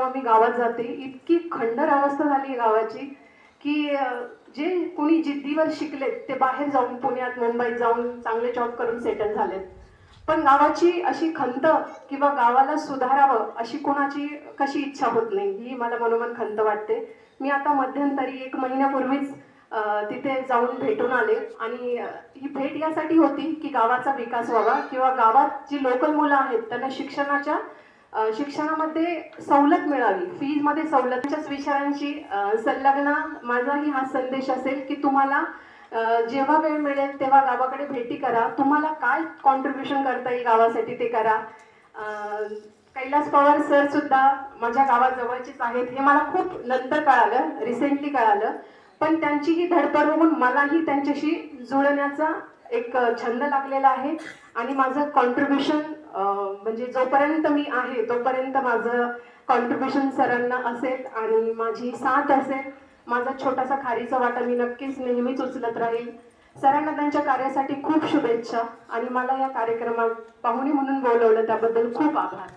जेव्हा मी गावात जाते इतकी खंडर अवस्था झाली आहे गावाची की जे कोणी जिद्दीवर शिकलेत ते बाहेर जाऊन पुण्यात मुंबईत जाऊन चांगले जॉब करून सेटल झालेत, पण गावाची अशी खंत किंवा गावाला सुधारावं अशी कोणाची कशी इच्छा होत नाही, ही मला मनोमन खंत वाटते. मी आता मध्यंतरी 1 महिन्यापूर्वीच तिथे जाऊन भेटून आले आणि ही भेट यासाठी होती की गावाचा विकास व्हावा किंवा गावात जी लोकल मुलं आहेत त्यांना शिक्षणामध्ये सवलत मिळावी, फीजमध्ये सवलतीच्याच विषयांशी संलग्न माझाही हा संदेश असेल की तुम्हाला जेव्हा वेळ मिळेल तेव्हा गावाकडे भेटी करा, तुम्हाला काय कॉन्ट्रीब्युशन करता येईल गावासाठी ते करा. कैलास पवार सर सुद्धा माझ्या गावाजवळचेच आहेत, हे मला खूप नंतर कळालं, रिसेंटली कळालं, पण त्यांची ही धडपड बघून मलाही त्यांच्याशी जुळण्याचा एक छंद लागलेला आहे आणि माझं कॉन्ट्रीब्युशन म्हणजे जोपर्यंत मी आहे तोपर्यंत माझं कॉन्ट्रीब्युशन सरांना असेल आणि माझी साथ असेल. माझा छोटासा खारीचा वाटा मी नक्कीच नेहमीच उचलत राहील. सरांना त्यांच्या कार्यासाठी खूप शुभेच्छा आणि मला या कार्यक्रमात पाहुणे म्हणून बोलवलं त्याबद्दल खूप आभार.